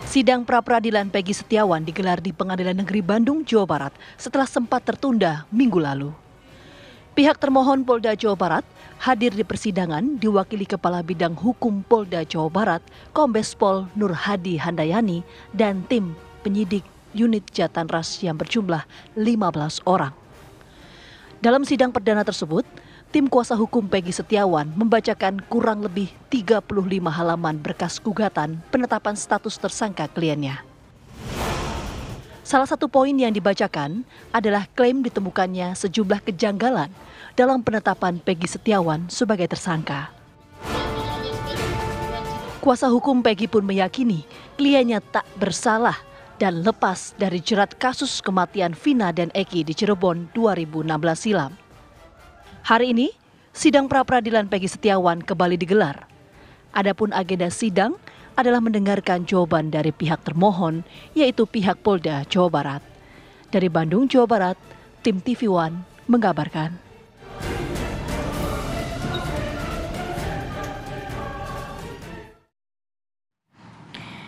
Sidang pra-peradilan Peggy Setiawan digelar di Pengadilan Negeri Bandung, Jawa Barat setelah sempat tertunda minggu lalu. Pihak termohon Polda Jawa Barat hadir di persidangan diwakili Kepala Bidang Hukum Polda Jawa Barat, Kombes Pol Nur Hadi Handayani, dan tim penyidik unit Jatanras yang berjumlah 15 orang. Dalam sidang perdana tersebut, tim kuasa hukum Peggy Setiawan membacakan kurang lebih 35 halaman berkas gugatan penetapan status tersangka kliennya. Salah satu poin yang dibacakan adalah klaim ditemukannya sejumlah kejanggalan dalam penetapan Peggy Setiawan sebagai tersangka. Kuasa hukum Peggy pun meyakini kliennya tak bersalah dan lepas dari jerat kasus kematian Vina dan Eki di Cirebon 2016 silam. Hari ini, sidang pra-peradilan Peggy Setiawan kembali digelar. Adapun agenda sidang adalah mendengarkan jawaban dari pihak termohon, yaitu pihak Polda Jawa Barat. Dari Bandung, Jawa Barat, tim TV One mengabarkan.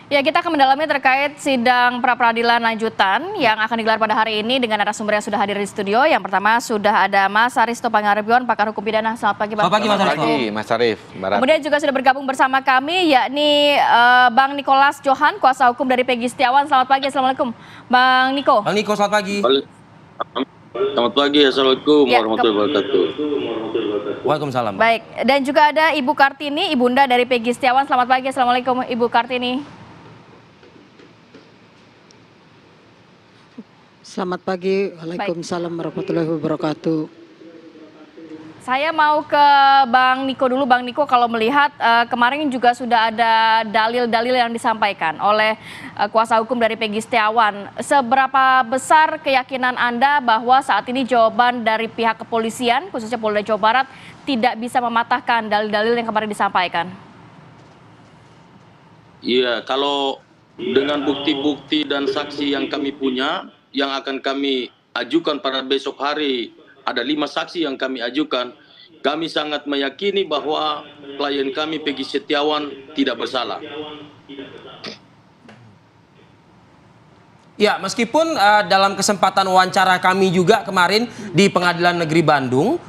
Ya, kita akan mendalami terkait sidang pra-peradilan lanjutan yang akan digelar pada hari ini dengan narasumber yang sudah hadir di studio. Yang pertama sudah ada Mas Aristo Pangaribuan, pakar hukum pidana. Selamat pagi, Bang. Selamat pagi, Mas Aristo. Selamat pagi, Mas Arief. Kemudian juga sudah bergabung bersama kami, yakni Bang Nicholas Johan, kuasa hukum dari Peggy Setiawan. Selamat pagi, Assalamualaikum. Bang Niko. Bang Niko, selamat pagi. Selamat pagi, Assalamualaikum warahmatullahi wabarakatuh. Waalaikumsalam. Baik, dan juga ada Ibu Kartini, ibunda dari Peggy Setiawan. Selamat pagi, Assalamualaikum Ibu Kartini. Selamat pagi, waalaikumsalam warahmatullahi wabarakatuh. Saya mau ke Bang Niko dulu. Bang Niko, kalau melihat kemarin juga sudah ada dalil-dalil yang disampaikan oleh kuasa hukum dari Peggy Setiawan. Seberapa besar keyakinan Anda bahwa saat ini jawaban dari pihak kepolisian, khususnya Polda Jawa Barat, tidak bisa mematahkan dalil-dalil yang kemarin disampaikan? Iya, kalau dengan bukti-bukti dan saksi yang kami punya, yang akan kami ajukan pada besok hari, ada 5 saksi yang kami ajukan. Kami sangat meyakini bahwa klien kami Peggy Setiawan tidak bersalah. Ya, meskipun dalam kesempatan wawancara kami juga kemarin di Pengadilan Negeri Bandung,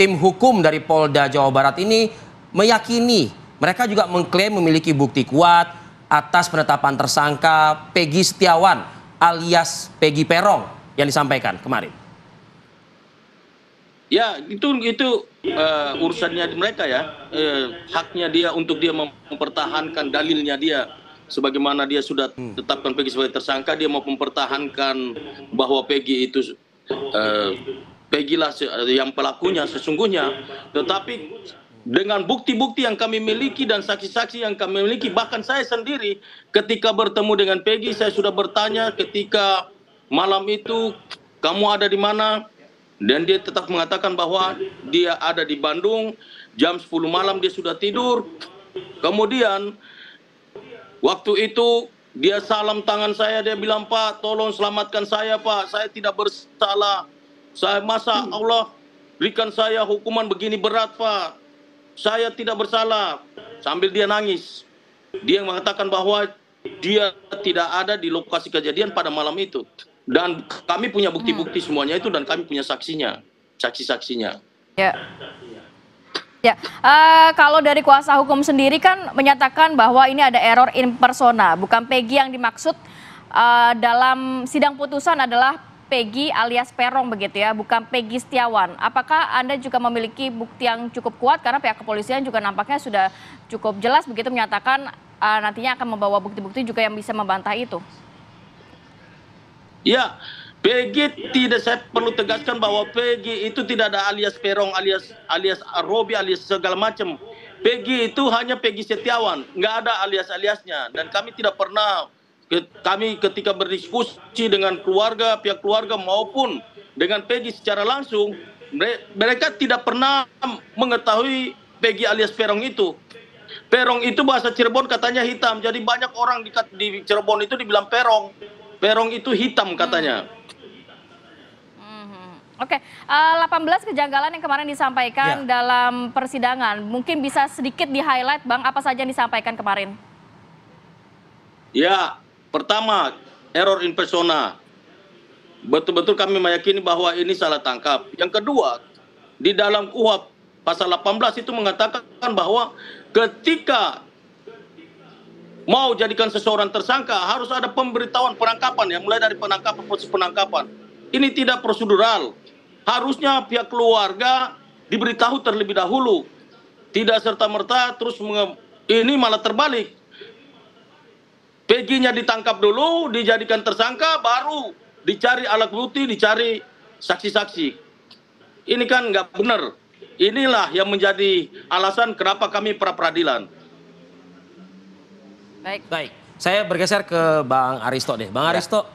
tim hukum dari Polda Jawa Barat ini meyakini, mereka juga mengklaim memiliki bukti kuat atas penetapan tersangka Peggy Setiawan alias Peggy Perong yang disampaikan kemarin. Ya, itu urusannya mereka ya. Haknya dia untuk dia mempertahankan dalilnya dia. Sebagaimana dia sudah tetapkan Peggy sebagai tersangka, dia mau mempertahankan bahwa Peggy itu Peggy lah yang pelakunya sesungguhnya. Tetapi dengan bukti-bukti yang kami miliki dan saksi-saksi yang kami miliki, bahkan saya sendiri ketika bertemu dengan Peggy, saya sudah bertanya ketika malam itu, kamu ada di mana? Dan dia tetap mengatakan bahwa dia ada di Bandung, jam 10 malam dia sudah tidur. Kemudian waktu itu dia salam tangan saya, dia bilang, "Pak, tolong selamatkan saya, Pak, saya tidak bersalah. Masa Allah berikan saya hukuman begini berat, Pak. Saya tidak bersalah." Sambil dia nangis. Dia mengatakan bahwa dia tidak ada di lokasi kejadian pada malam itu. Dan kami punya bukti-bukti semuanya itu dan kami punya saksinya, saksi-saksinya. Ya. Ya, kalau dari kuasa hukum sendiri kan menyatakan bahwa ini ada error in persona, bukan Peggy yang dimaksud dalam sidang putusan adalah Peggy alias Perong begitu ya, bukan Peggy Setiawan. Apakah Anda juga memiliki bukti yang cukup kuat karena pihak kepolisian juga nampaknya sudah cukup jelas begitu menyatakan nantinya akan membawa bukti-bukti juga yang bisa membantah itu? Ya, Peggy tidak, saya perlu tegaskan bahwa Peggy itu tidak ada alias Perong, alias Robi, alias segala macam. Peggy itu hanya Peggy Setiawan, nggak ada alias-aliasnya. Dan kami tidak pernah, kami ketika berdiskusi dengan keluarga, pihak keluarga maupun dengan Peggy secara langsung, mereka tidak pernah mengetahui Peggy alias Perong itu. Perong itu bahasa Cirebon katanya hitam, jadi banyak orang di Cirebon itu dibilang Perong. Perong itu hitam katanya. Oke, 18 kejanggalan yang kemarin disampaikan dalam persidangan. Mungkin bisa sedikit di-highlight, Bang, apa saja yang disampaikan kemarin? Ya, pertama, error in persona. Betul-betul kami meyakini bahwa ini salah tangkap. Yang kedua, di dalam KUHP pasal 18 itu mengatakan bahwa ketika mau jadikan seseorang tersangka harus ada pemberitahuan penangkapan, ya, mulai dari penangkapan, proses penangkapan. Ini tidak prosedural. Harusnya pihak keluarga diberitahu terlebih dahulu. Tidak serta-merta terus ini malah terbalik. Peggy-nya ditangkap dulu, dijadikan tersangka, baru dicari alat bukti, dicari saksi-saksi. Ini kan nggak benar. Inilah yang menjadi alasan kenapa kami pra-peradilan. Baik. Saya bergeser ke Bang Aristo deh. Bang Aristo,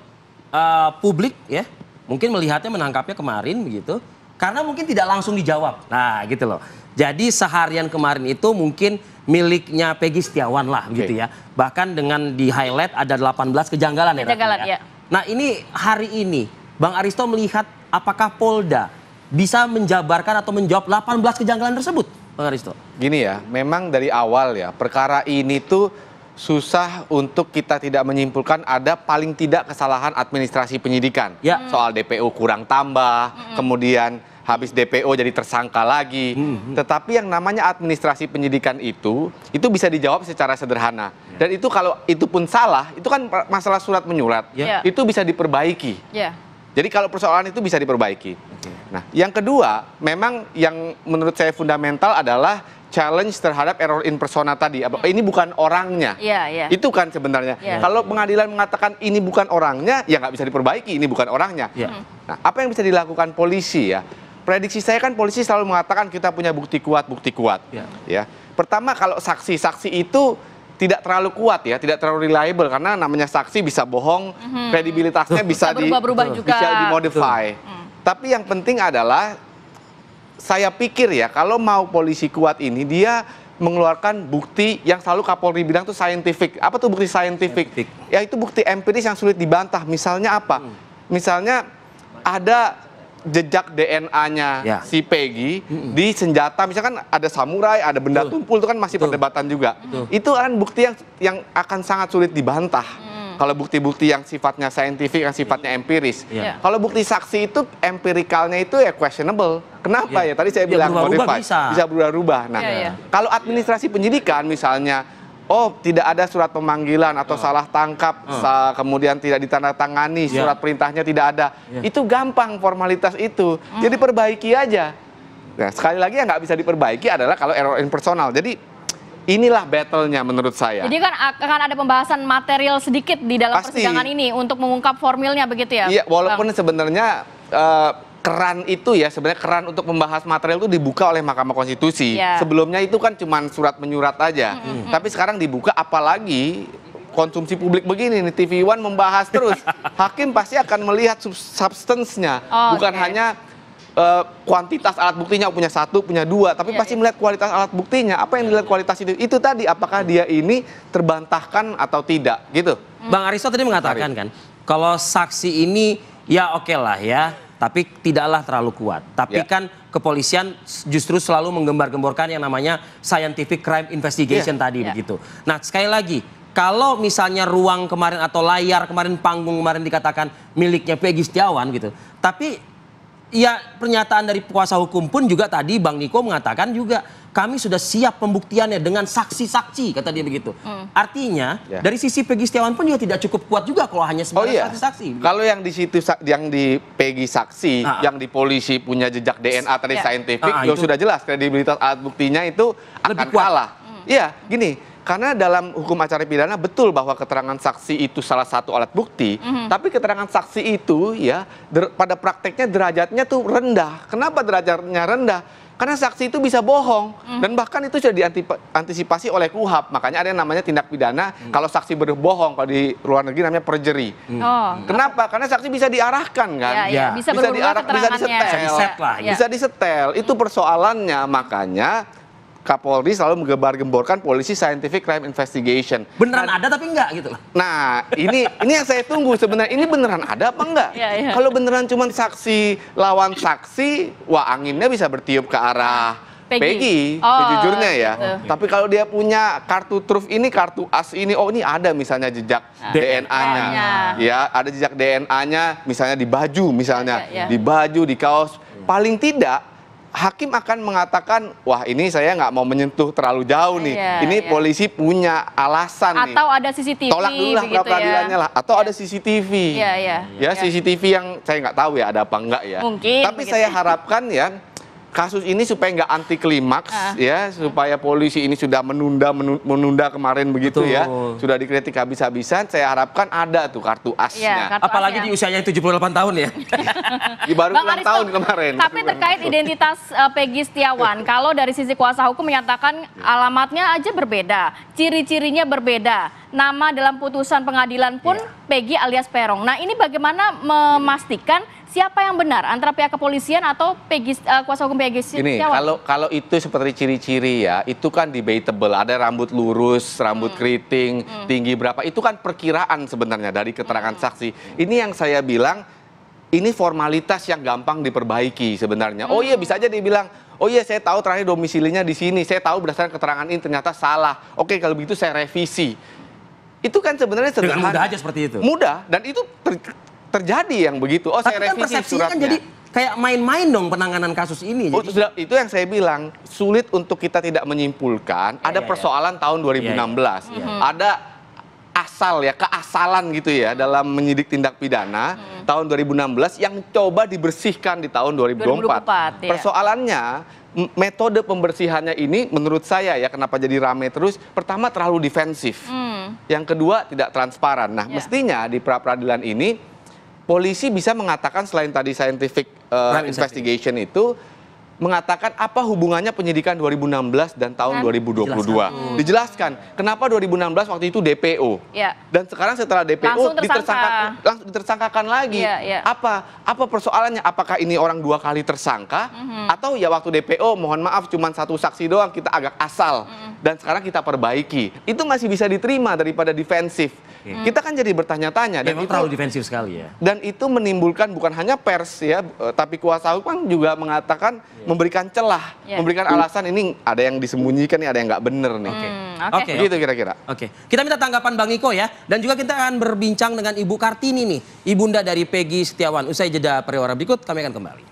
publik ya mungkin melihatnya menangkapnya kemarin begitu, karena mungkin tidak langsung dijawab. Nah gitu loh. Jadi seharian kemarin itu mungkin miliknya Peggy Setiawan lah gitu ya. Bahkan dengan di highlight ada 18 kejanggalan ya. Ya. Nah ini hari ini Bang Aristo melihat apakah Polda bisa menjabarkan atau menjawab 18 kejanggalan tersebut, Bang Aristo? Gini ya, memang dari awal ya perkara ini tuh susah untuk kita tidak menyimpulkan ada paling tidak kesalahan administrasi penyidikan. Ya. Soal DPO kurang tambah, kemudian habis DPO jadi tersangka lagi. Tetapi yang namanya administrasi penyidikan itu bisa dijawab secara sederhana. Dan itu kalau itu pun salah, itu kan masalah surat menyurat. Ya. Itu bisa diperbaiki. Ya. Jadi kalau persoalan itu bisa diperbaiki. Nah, yang kedua, memang yang menurut saya fundamental adalah challenge terhadap error in persona tadi. Ini bukan orangnya. Iya. Itu kan sebenarnya. Kalau pengadilan mengatakan ini bukan orangnya, ya nggak bisa diperbaiki, ini bukan orangnya. Nah, apa yang bisa dilakukan polisi ya? Prediksi saya kan polisi selalu mengatakan kita punya bukti kuat. Ya. Pertama, kalau saksi-saksi itu tidak terlalu kuat ya, tidak terlalu reliable karena namanya saksi bisa bohong, kredibilitasnya bisa berubah-ubah juga. Bisa dimodify. Tapi yang penting adalah saya pikir ya, kalau mau polisi kuat ini, dia mengeluarkan bukti yang selalu Kapolri bilang tuh scientific. Apa tuh bukti scientific? Ya itu bukti empiris yang sulit dibantah. Misalnya apa? Misalnya ada jejak DNA-nya si Peggy di senjata. Misalkan ada samurai, ada benda tumpul, itu kan masih perdebatan juga. Itu kan bukti yang akan sangat sulit dibantah. Kalau bukti-bukti yang sifatnya saintifik, yang sifatnya empiris. Kalau bukti saksi itu empirikalnya itu ya questionable. Kenapa ya? Tadi saya bilang modified, bisa berubah-ubah. Nah, kalau administrasi penyidikan misalnya, tidak ada surat pemanggilan atau salah tangkap, kemudian tidak ditandatangani, surat perintahnya tidak ada. Itu gampang formalitas itu. Jadi perbaiki aja. Nah, sekali lagi yang nggak bisa diperbaiki adalah kalau error in personal. Jadi inilah battle-nya menurut saya. Jadi kan akan ada pembahasan material sedikit di dalam persidangan ini untuk mengungkap formilnya begitu ya? Iya, walaupun sebenarnya keran itu ya, sebenarnya keran untuk membahas material itu dibuka oleh Mahkamah Konstitusi. Sebelumnya itu kan cuma surat menyurat aja. Tapi sekarang dibuka, apalagi konsumsi publik begini nih, TV One membahas terus. Hakim pasti akan melihat substance-nya, bukan hanya kuantitas alat buktinya punya 1, punya 2, tapi pasti melihat kualitas alat buktinya. Apa yang dilihat kualitas itu tadi, apakah dia ini terbantahkan atau tidak, gitu. Bang Aristo tadi mengatakan kan, kalau saksi ini ya oke lah ya, tapi tidaklah terlalu kuat. Tapi kan kepolisian justru selalu menggembar-gemborkan yang namanya scientific crime investigation tadi begitu. Nah sekali lagi, kalau misalnya ruang kemarin atau layar kemarin, panggung kemarin dikatakan miliknya Peggy Setiawan gitu, tapi ya pernyataan dari kuasa hukum pun juga tadi Bang Niko mengatakan juga kami sudah siap pembuktiannya dengan saksi-saksi, kata dia begitu. Artinya dari sisi Peggy Setiawan pun juga tidak cukup kuat juga kalau hanya sebagai saksi-saksi. Kalau yang di situ, yang di Peggy saksi, yang di polisi punya jejak DNA tadi saintifik, sudah jelas kredibilitas alat buktinya itu akan kalah. Iya, gini. Karena dalam hukum acara pidana betul bahwa keterangan saksi itu salah satu alat bukti, tapi keterangan saksi itu ya pada prakteknya derajatnya tuh rendah. Kenapa derajatnya rendah? Karena saksi itu bisa bohong dan bahkan itu sudah diantisipasi oleh KUHP. Makanya ada yang namanya tindak pidana kalau saksi berbohong, kalau di luar negeri namanya perjury. Kenapa? Karena saksi bisa diarahkan kan? Bisa disetel. Bisa disetel. Itu persoalannya, makanya Kapolri selalu menggembar-gemborkan polisi scientific crime investigation. Beneran ada tapi enggak gitu. Nah, ini yang saya tunggu sebenarnya. Ini beneran ada apa enggak? Kalau beneran cuma saksi lawan saksi, wah anginnya bisa bertiup ke arah Peggy, Oh, sejujurnya ya. gitu. Tapi kalau dia punya kartu truf ini, kartu as ini, oh ini ada misalnya jejak DNA-nya. Ya, ada jejak DNA-nya misalnya di baju misalnya, di baju, di kaos. Paling tidak hakim akan mengatakan, wah ini saya nggak mau menyentuh terlalu jauh nih. Ini polisi punya alasan nih. Atau ada CCTV. Tolak dulu lah pra-peradilannya lah. Atau ada CCTV. Ya, CCTV yang saya nggak tahu ya ada apa enggak ya. Mungkin. Tapi saya harapkan ya, kasus ini supaya nggak anti klimaks ya, supaya polisi ini sudah menunda kemarin begitu ya, sudah dikritik habis-habisan. Saya harapkan ada tuh kartu asnya. Apalagi di usianya 78 tahun ya. Baru ulang tahun kemarin. Tapi terkait identitas Peggy Setiawan, kalau dari sisi kuasa hukum menyatakan alamatnya aja berbeda, ciri-cirinya berbeda, nama dalam putusan pengadilan pun Peggy alias Peron. Nah ini bagaimana memastikan siapa yang benar antara pihak kepolisian atau Peggy, kuasa hukum Peggy Setiawan? Ini kalau itu seperti ciri-ciri ya, itu kan debatable. Ada rambut lurus, rambut keriting, tinggi berapa, itu kan perkiraan sebenarnya dari keterangan saksi. Ini yang saya bilang, ini formalitas yang gampang diperbaiki sebenarnya. Oh iya, bisa aja dibilang, oh iya saya tahu terakhir domisilinya di sini, saya tahu berdasarkan keterangan ini ternyata salah. Oke, kalau begitu saya revisi. Itu kan sebenarnya sederhana. Dengan mudah aja seperti itu. Mudah, dan itu terjadi yang begitu. Oh, tapi saya kan revisi persepsinya suratnya. kan jadi kayak main-main dong penanganan kasus ini. Oh, itu yang saya bilang, sulit untuk kita tidak menyimpulkan. Ada persoalan tahun 2016. Ada asal ya, keasalan gitu ya dalam menyidik tindak pidana tahun 2016 yang coba dibersihkan di tahun 2024. Persoalannya, metode pembersihannya ini menurut saya ya, kenapa jadi rame terus, pertama terlalu defensif. Yang kedua tidak transparan. Nah, mestinya di pra-peradilan ini polisi bisa mengatakan selain tadi scientific investigation itu, mengatakan apa hubungannya penyidikan 2016 dan tahun 2022. Dijelaskan kenapa 2016 waktu itu DPO. Dan sekarang setelah DPO langsung ditersangkakan lagi. Apa persoalannya? Apakah ini orang 2 kali tersangka atau ya waktu DPO mohon maaf cuma 1 saksi doang, kita agak asal. Dan sekarang kita perbaiki. Itu masih bisa diterima daripada defensif. Kita kan jadi bertanya-tanya dan itu terlalu defensif sekali ya. Dan itu menimbulkan bukan hanya pers ya, tapi kuasa hukum juga mengatakan memberikan celah, memberikan alasan ini ada yang disembunyikan nih, ada yang nggak bener nih. Oke. Begitu kira-kira. Oke. Kita minta tanggapan Bang Iko ya, dan juga kita akan berbincang dengan Ibu Kartini nih, ibunda dari Peggy Setiawan. Usai jeda pariwara berikut kami akan kembali.